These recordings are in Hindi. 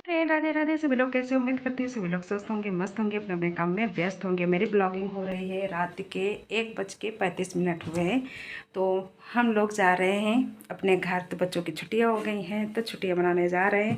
अरे राधे राधे सभी लोग कैसे, उम्मीद करती हूँ सभी लोग स्वस्थ होंगे, मस्त होंगे, अपने अपने काम में व्यस्त होंगे। मेरी ब्लॉगिंग हो रही है, रात के 1:35 हुए हैं। तो हम लोग जा रहे हैं अपने घर। तो बच्चों की छुट्टियाँ हो गई हैं तो छुट्टियाँ मनाने जा रहे हैं।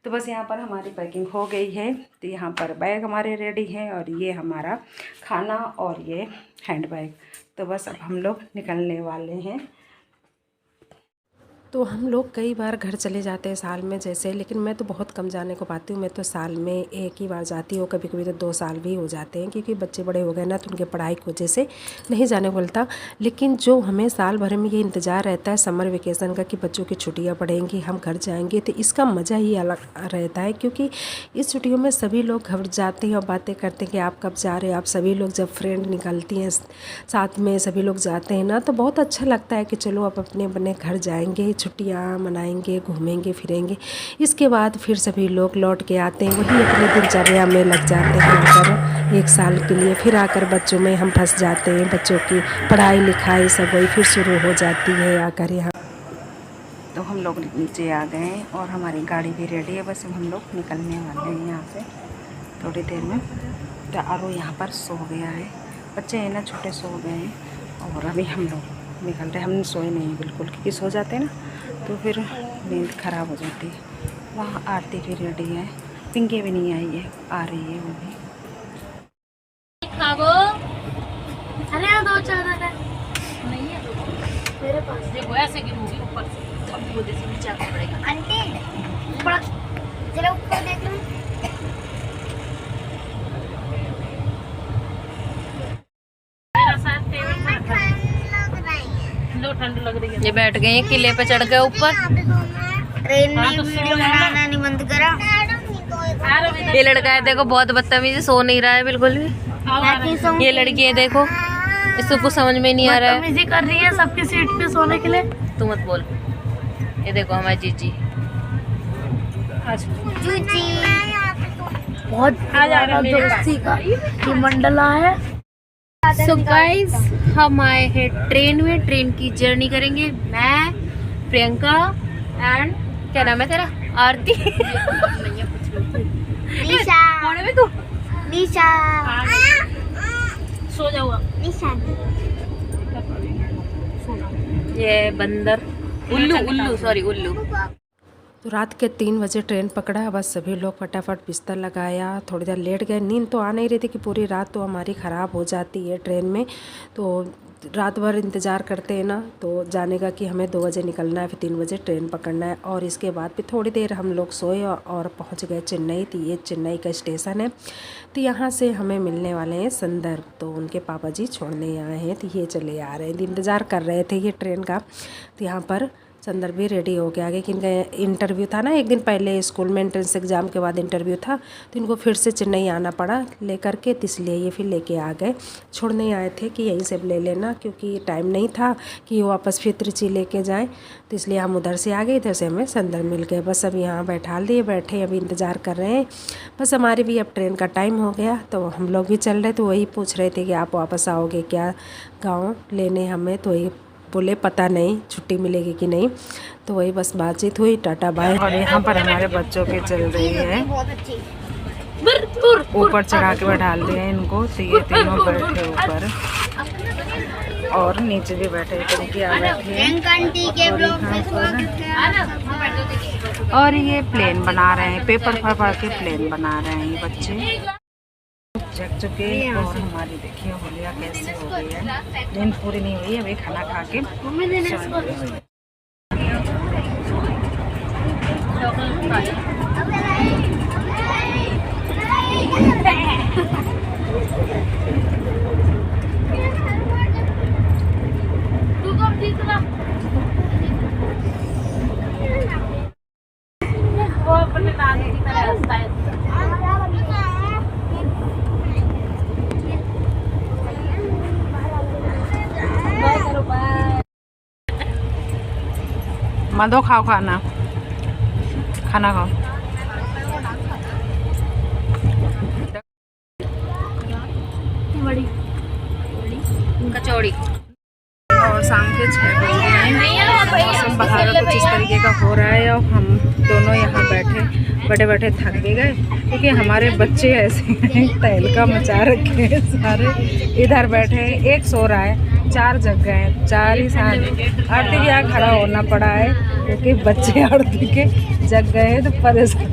तो बस यहाँ पर हमारी पैकिंग हो गई है। तो यहाँ पर बैग हमारे रेडी हैं और ये हमारा खाना और ये हैंड बैग। तो बस अब हम लोग निकलने वाले हैं। तो हम लोग कई बार घर चले जाते हैं साल में जैसे, लेकिन मैं तो बहुत कम जाने को पाती हूँ। मैं तो साल में एक ही बार जाती हूँ, कभी कभी तो 2 साल भी हो जाते हैं, क्योंकि बच्चे बड़े हो गए ना, तो उनके पढ़ाई की वजह से नहीं जाने को मिलता। लेकिन जो हमें साल भर में ये इंतज़ार रहता है समर वेकेशन का कि बच्चों की छुट्टियाँ पड़ेंगी, हम घर जाएंगे, तो इसका मज़ा ही अलग रहता है। क्योंकि इस छुट्टियों में सभी लोग घर जाते हैं और बातें करते हैं कि आप कब जा रहे हैं। आप सभी लोग जब फ्रेंड निकलती हैं साथ में, सभी लोग जाते हैं ना, तो बहुत अच्छा लगता है कि चलो अब अपने अपने घर जाएंगे, छुट्टियाँ मनाएंगे, घूमेंगे फिरेंगे। इसके बाद फिर सभी लोग लौट के आते हैं, वही अपनी दिनचर्या में लग जाते हैं आकर 1 साल के लिए। फिर आकर बच्चों में हम फंस जाते हैं, बच्चों की पढ़ाई लिखाई सब वही फिर शुरू हो जाती है आकर यहाँ। तो हम लोग नीचे आ गए और हमारी गाड़ी भी रेडी है। बस हम लोग निकलने वाले हैं यहाँ से थोड़ी देर में। तो आरो यहाँ पर सो गया है, बच्चे हैं ना छोटे, सो गए हैं। और अभी हम लोग निकल रहे हैं। हम सोए नहीं बिल्कुल, क्योंकि सो जाते हैं ना तो फिर नींद ख़राब हो जाती है। वहाँ आरती भी रेडी है, पिंकी भी नहीं आई है, आ रही है वो भी। अरे 2 चादर नहीं है मेरे पास। देखो ऐसे गिरूंगी ऊपर से, अब वो जैसे नीचे आना पड़ेगा। आंटी थोड़ा जरा ऊपर देख लो। ठंड लग रही है। ये बैठ गए हैं किले पे, चढ़ गए ऊपर। ट्रेन में वीडियो बनाना नहीं बंद करा। ये लड़का है देखो, बहुत बदतमीज, सो नहीं रहा है बिल्कुल भी। ये लड़की है देखो, इसको कुछ समझ में नहीं आ रहा है, बदतमीजी कर रही है सबकी सीट पे सोने के लिए। तू मत बोल। ये देखो हमारी जीजी, बहुत दोस्ती का ये मंडला है। सो गाइस, हम आए हैं ट्रेन में, ट्रेन की जर्नी करेंगे। मैं, प्रियंका एंड क्या नाम है तेरा, आरती, निशा। कौन है तू? निशा। सो जाओ निशा। ये बंदर, उल्लू सॉरी उल्लू। तो रात के 3 बजे ट्रेन पकड़ा। बस सभी लोग फटाफट बिस्तर लगाया, थोड़ी देर लेट गए। नींद तो आ नहीं रही थी कि पूरी रात तो हमारी ख़राब हो जाती है ट्रेन में। तो रात भर इंतज़ार करते हैं ना, तो जाने का कि हमें 2 बजे निकलना है, फिर 3 बजे ट्रेन पकड़ना है। और इसके बाद फिर थोड़ी देर हम लोग सोए और पहुंच गए चेन्नई। तो ये चेन्नई का स्टेशन है। तो यहाँ से हमें मिलने वाले हैं संदर्भ, तो उनके पापा जी छोड़ने आए हैं। तो ये चले आ रहे हैं, इंतज़ार कर रहे थे ये ट्रेन का। तो यहाँ पर संदर्भ भी रेडी हो गया। आगे किनका इंटरव्यू था ना, एक दिन पहले स्कूल में एंट्रेंस एग्ज़ाम के बाद इंटरव्यू था, तो इनको फिर से चेन्नई आना पड़ा लेकर के। तो इसलिए ये फिर लेके आ गए। छोड़ने आए थे कि यहीं से ले लेना, क्योंकि टाइम नहीं था कि वापस फिर त्रिची लेके जाएं। तो इसलिए हम उधर से आ गए, इधर से हमें संदर्भ मिल गए। बस अब यहाँ बैठा दिए, बैठे अभी इंतज़ार कर रहे हैं। बस हमारी भी अब ट्रेन का टाइम हो गया, तो हम लोग भी चल रहे। तो वही पूछ रहे थे कि आप वापस आओगे क्या गाँव लेने हमें। तो वही बोले पता नहीं छुट्टी मिलेगी कि नहीं। तो वही बस बातचीत हुई, टाटा बाय। और यहाँ पर हमारे बच्चों की चल रही है, ऊपर चढ़ा के बैठा दिए हैं इनको। तो ये तीनों बैठे ऊपर और नीचे भी बैठे, और ये प्लेन बना रहे हैं, पेपर फाड़ के प्लेन बना रहे हैं ये बच्चे। जग चुके हैं। और हमारी देखिए होलिया कैसे हो गई है, नींद पूरी नहीं हुई, अभी खाना खा के वो अपने नानी की तरह हंसता है। माधो खाओ, खाना खाओ। बड़ी कचौड़ी। और शाम के 6 बज गए हैं। मौसम बाहर कुछ इस तरीके का हो रहा है और हम दोनों यहाँ बैठे बैठे थक भी गए क्योंकि हमारे बच्चे ऐसे हैं तहलका मचा रखे हैं सारे। इधर बैठे हैं, एक सो रहा है, 4 जग गए हैं, 4 ही साथ। आरती के यहाँ खड़ा होना पड़ा है क्योंकि बच्चे आरती के जग गए हैं तो परेशान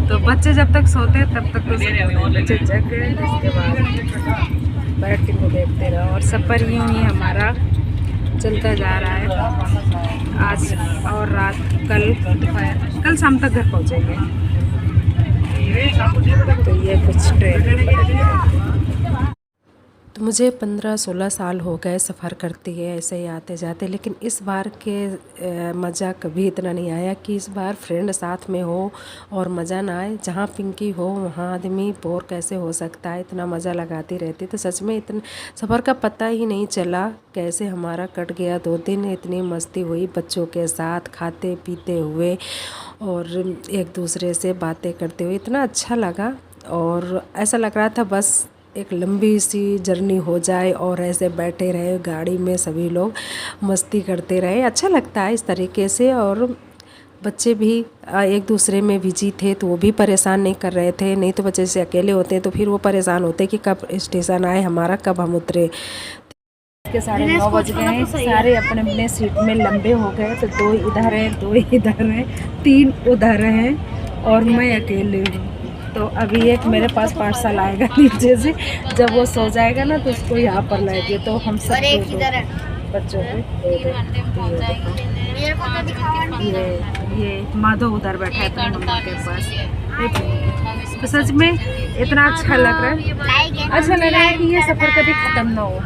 तो बच्चे जब तक सोते हैं तब तक तो बच्चे जग गए, उसके बाद बैठ के देखते रहो। और सफ़र यूँ ही हमारा चलता जा रहा है आज और रात। कल शाम तक घर पहुँचेंगे। तो ये कुछ ट्रेन। तो मुझे 15-16 साल हो गए सफ़र करती है ऐसे ही आते जाते, लेकिन इस बार के मज़ा कभी इतना नहीं आया कि इस बार फ्रेंड साथ में हो और मज़ा ना आए। जहाँ पिंकी हो वहाँ आदमी बोर कैसे हो सकता है, इतना मज़ा लगाती रहती। तो सच में इतना सफ़र का पता ही नहीं चला कैसे हमारा कट गया 2 दिन। इतनी मस्ती हुई बच्चों के साथ, खाते पीते हुए और एक दूसरे से बातें करते हुए, इतना अच्छा लगा। और ऐसा लग रहा था बस एक लंबी सी जर्नी हो जाए और ऐसे बैठे रहे गाड़ी में, सभी लोग मस्ती करते रहे। अच्छा लगता है इस तरीके से। और बच्चे भी एक दूसरे में बिजी थे तो वो भी परेशान नहीं कर रहे थे। नहीं तो बच्चे से अकेले होते हैं तो फिर वो परेशान होते कि कब स्टेशन आए हमारा, कब हम उतरे। के 9:30 बज गए हैं, सारे अपने अपने सीट में लंबे हो गए। तो 2 इधर हैं, 2 इधर हैं, 3 उधर हैं और मैं अकेले हूँ। तो अभी एक मेरे पास पार्सल आएगा नीचे से, जब वो सो जाएगा ना तो उसको यहाँ पर लाएंगे। तो हम सब बच्चों को ये माधव उधर बैठा है अपनी मम्मा के पास। तो सच में इतना अच्छा लग रहा है, अच्छा लग रहा है कि ये सफ़र कभी ख़त्म ना हो।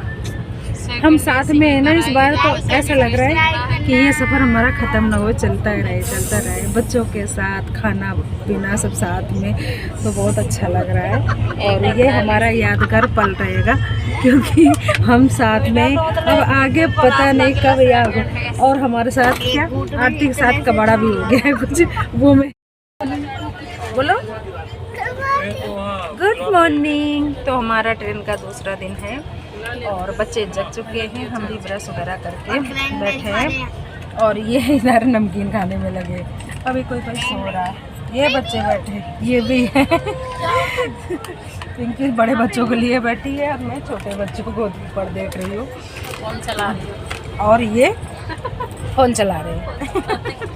हम साथ में है ना इस बार, तो ऐसा लग रहा है कि ये सफ़र हमारा ख़त्म ना हो, चलता रहे बच्चों के साथ, खाना पीना सब साथ में। तो बहुत अच्छा लग रहा है और ये हमारा यादगार पल रहेगा क्योंकि हम साथ में। अब आगे पता नहीं कब याद हो। और हमारे साथ क्या आरती के साथ कबाड़ा भी हो गया है कुछ, वो मैं बोलो। Good morning. तो हमारा ट्रेन का दूसरा दिन है और बच्चे जग चुके हैं, हम भी ब्रश वगैरह करके बैठे हैं और ये इधर नमकीन खाने में लगे। अभी कोई सो रहा है, ये बच्चे बैठे, ये भी है पिंकी बड़े बच्चों के लिए बैठी है और मैं छोटे बच्चों को ऊपर देख रही हूँ, फोन चला रही हूँ और ये फोन चला रहे हैं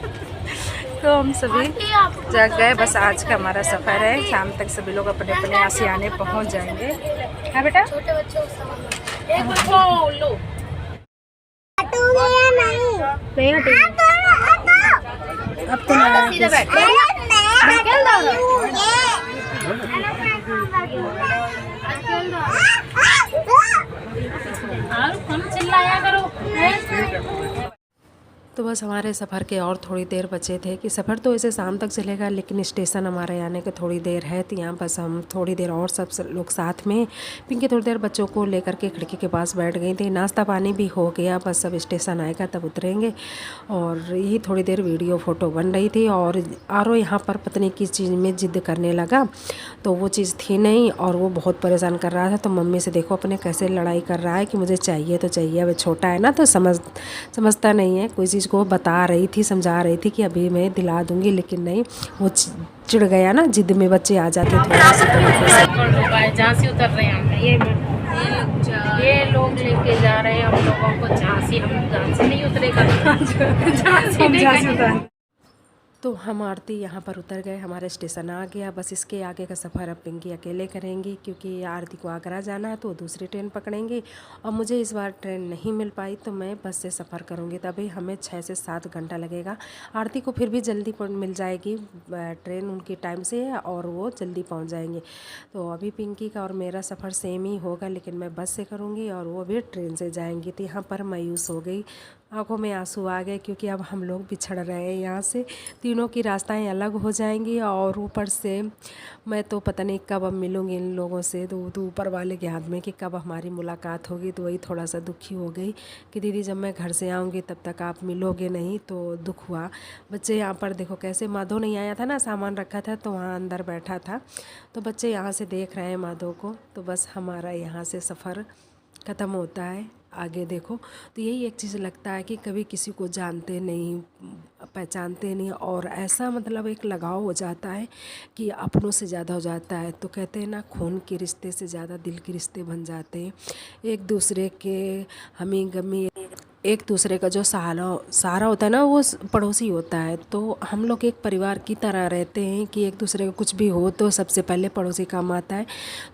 तो हम सभी जग गए। बस आज का हमारा सफ़र है, शाम तक सभी लोग अपने अपने आशियाने पहुंच जाएंगे। हाँ बेटा, अब तो चिल्लाया करो। तो बस हमारे सफ़र के और थोड़ी देर बचे थे कि सफ़र तो ऐसे शाम तक चलेगा, लेकिन स्टेशन हमारे आने के थोड़ी देर है। तो यहाँ बस हम थोड़ी देर और सब लोग साथ में, पिंकी थोड़ी देर बच्चों को लेकर के खिड़की के पास बैठ गई थी। नाश्ता पानी भी हो गया, बस सब स्टेशन आएगा तब उतरेंगे। और यही थोड़ी देर वीडियो फ़ोटो बन रही थी और आरो यहाँ पर पत्नी किस चीज़ में ज़िद्द करने लगा, तो वो चीज़ थी नहीं और वो बहुत परेशान कर रहा था। तो मम्मी से देखो अपने कैसे लड़ाई कर रहा है कि मुझे चाहिए तो चाहिए। अब छोटा है ना तो समझता नहीं है कोई चीज़ को। बता रही थी, समझा रही थी कि अभी मैं दिला दूंगी, लेकिन नहीं, वो चिढ़ गया ना, जिद में बच्चे आ जाते थोड़ा सा। झांसी उतर रहे हैं ये लोग लेके जा रहे हैं हम लोगों को झांसी। हम झांसी नहीं उतरेगा, झांसी उतर। तो हम आरती यहाँ पर उतर गए, हमारा स्टेशन आ गया। बस इसके आगे का सफ़र अब पिंकी अकेले करेंगी क्योंकि आरती को आगरा जाना है तो दूसरी ट्रेन पकड़ेंगे। और मुझे इस बार ट्रेन नहीं मिल पाई तो मैं बस से सफ़र करूँगी, तभी हमें 6 से 7 घंटा लगेगा। आरती को फिर भी जल्दी मिल जाएगी ट्रेन, उनकी टाइम से है और वो जल्दी पहुँच जाएंगे। तो अभी पिंकी का और मेरा सफ़र सेम ही होगा, लेकिन मैं बस से करूँगी और वो भी ट्रेन से जाएंगी। तो यहाँ पर मायूस हो गई, आंखों में आंसू आ गए क्योंकि अब हम लोग बिछड़ रहे हैं यहाँ से। तीनों की रास्ताएं अलग हो जाएंगी और ऊपर से मैं तो पता नहीं कब अब मिलूँगी इन लोगों से। तो ऊपर वाले के हाथ में कि कब हमारी मुलाकात होगी। तो वही थोड़ा सा दुखी हो गई कि दीदी जब मैं घर से आऊँगी तब तक आप मिलोगे नहीं, तो दुख हुआ। बच्चे यहाँ पर देखो कैसे, माधव नहीं आया था ना, सामान रखा था तो वहाँ अंदर बैठा था, तो बच्चे यहाँ से देख रहे हैं माधव को। तो बस हमारा यहाँ से सफ़र ख़त्म होता है, आगे देखो। तो यही एक चीज़ लगता है कि कभी किसी को जानते नहीं, पहचानते नहीं, और ऐसा मतलब एक लगाव हो जाता है कि अपनों से ज़्यादा हो जाता है। तो कहते हैं ना, खून के रिश्ते से ज़्यादा दिल के रिश्ते बन जाते हैं। एक दूसरे के हमी गमी, एक दूसरे का जो सहारा होता है ना, वो पड़ोसी होता है। तो हम लोग एक परिवार की तरह रहते हैं कि एक दूसरे का कुछ भी हो तो सबसे पहले पड़ोसी काम आता है।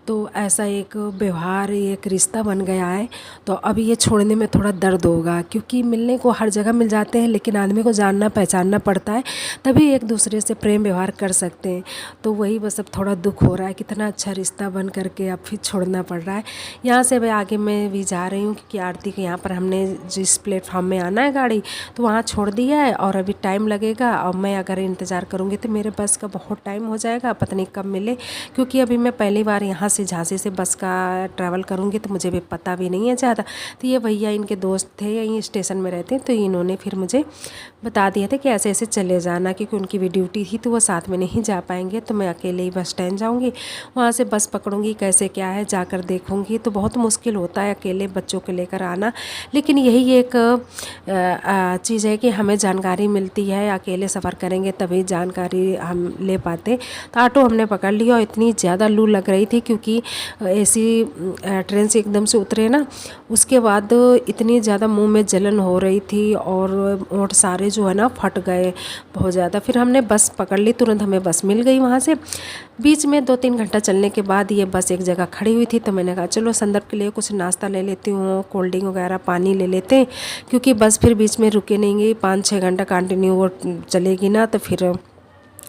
तो ऐसा एक व्यवहार, एक रिश्ता बन गया है। तो अब ये छोड़ने में थोड़ा दर्द होगा, क्योंकि मिलने को हर जगह मिल जाते हैं, लेकिन आदमी को जानना पहचानना पड़ता है, तभी एक दूसरे से प्रेम व्यवहार कर सकते हैं। तो वही बस अब थोड़ा दुख हो रहा है, कितना अच्छा रिश्ता बन करके अब फिर छोड़ना पड़ रहा है। यहाँ से भाई आगे मैं भी जा रही हूँ, क्योंकि आरती के यहाँ पर हमने जिस प्लेटफॉर्म में आना है गाड़ी, तो वहाँ छोड़ दिया है और अभी टाइम लगेगा। और मैं अगर इंतज़ार करूँगी तो मेरे बस का बहुत टाइम हो जाएगा, पता नहीं कब मिले, क्योंकि अभी मैं पहली बार यहाँ से झांसी से बस का ट्रैवल करूँगी, तो मुझे भी पता भी नहीं है ज़्यादा। तो ये भैया इनके दोस्त थे, यहीं स्टेशन में रहते हैं, तो इन्होंने फिर मुझे बता दिया था कि ऐसे ऐसे चले जाना, क्योंकि उनकी भी ड्यूटी थी, तो वो साथ में नहीं जा पाएंगे। तो मैं अकेले ही बस स्टैंड जाऊँगी, वहाँ से बस पकड़ूँगी, कैसे क्या है जाकर देखूँगी। तो बहुत मुश्किल होता है अकेले बच्चों को लेकर आना, लेकिन यही एक चीज़ है कि हमें जानकारी मिलती है, अकेले सफ़र करेंगे तभी जानकारी हम ले पाते। तो ऑटो हमने पकड़ लिया और इतनी ज़्यादा लू लग रही थी, क्योंकि ऐसी ट्रेन से एकदम से उतरे ना, उसके बाद इतनी ज़्यादा मुंह में जलन हो रही थी और ओंठ सारे जो है ना फट गए बहुत ज़्यादा। फिर हमने बस पकड़ ली, तुरंत हमें बस मिल गई वहाँ से। बीच में 2-3 घंटा चलने के बाद ये बस एक जगह खड़ी हुई थी, तो मैंने कहा चलो संदर्भ के लिए कुछ नाश्ता ले लेती हूँ, कोल्ड ड्रिंक वगैरह पानी ले लेते हैं, क्योंकि बस फिर बीच में रुके नहीं, 5-6 घंटा कंटिन्यू वो चलेगी ना। तो फिर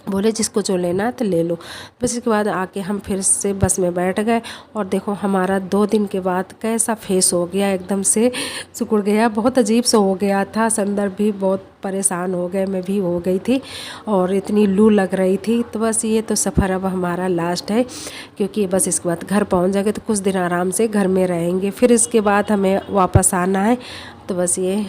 बोले जिसको जो लेना है तो ले लो। बस इसके बाद आके हम फिर से बस में बैठ गए, और देखो हमारा 2 दिन के बाद कैसा फेस हो गया, एकदम से सिकुड़ गया, बहुत अजीब सा हो गया था। संदर्भ भी बहुत परेशान हो गए, मैं भी हो गई थी, और इतनी लू लग रही थी। तो बस ये तो सफ़र अब हमारा लास्ट है, क्योंकि बस इसके बाद घर पहुंच जाएंगे, तो कुछ दिन आराम से घर में रहेंगे, फिर इसके बाद हमें वापस आना है। तो बस ये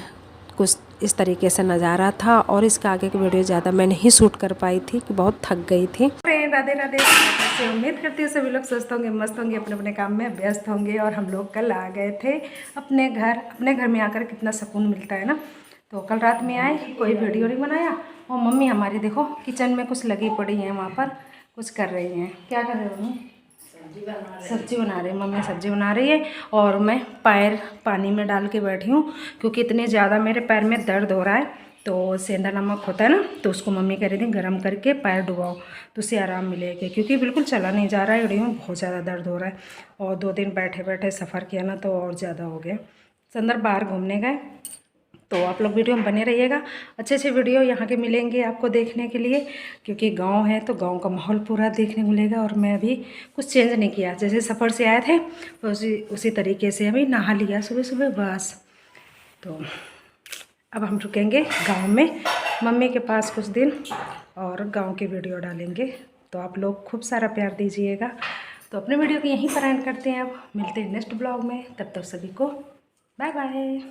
कुछ इस तरीके से नज़ारा था, और इसका आगे की वीडियो ज़्यादा मैं नहीं शूट कर पाई थी कि बहुत थक गई थी। राधे राधे, से उम्मीद करती हूँ सभी लोग स्वस्थ होंगे, मस्त होंगे, अपने अपने काम में व्यस्त होंगे। और हम लोग कल आ गए थे अपने घर में आकर कितना सुकून मिलता है ना। तो कल रात में आए, कोई वीडियो नहीं बनाया, और मम्मी हमारी देखो किचन में कुछ लगी पड़ी हैं, वहाँ पर कुछ कर रही हैं। क्या कर रहे हो मम्मी? सब्जी बना रही है मम्मी, सब्जी बना रही है। और मैं पैर पानी में डाल के बैठी हूँ, क्योंकि इतने ज़्यादा मेरे पैर में दर्द हो रहा है। तो सेंधा नमक होता है ना, तो उसको मम्मी कह रही थी गर्म करके पैर डुबाओ, तो उससे आराम मिलेगा, क्योंकि बिल्कुल चला नहीं जा रहा है, एड़ी में बहुत ज़्यादा दर्द हो रहा है। और 2 दिन बैठे बैठे सफ़र किया ना, तो और ज़्यादा हो गया। संदर्भ बाहर घूमने गए। तो आप लोग वीडियो में बने रहिएगा, अच्छे अच्छे वीडियो यहाँ के मिलेंगे आपको देखने के लिए, क्योंकि गांव है तो गांव का माहौल पूरा देखने को मिलेगा। और मैं अभी कुछ चेंज नहीं किया, जैसे सफ़र से आए थे तो उसी तरीके से अभी नहा लिया सुबह सुबह बस। तो अब हम रुकेंगे गांव में मम्मी के पास कुछ दिन, और गांव की वीडियो डालेंगे। तो आप लोग खूब सारा प्यार दीजिएगा। तो अपने वीडियो को यहीं पर एंड करते हैं, अब मिलते हैं नेक्स्ट ब्लॉग में, तब तक सभी को बाय बाय।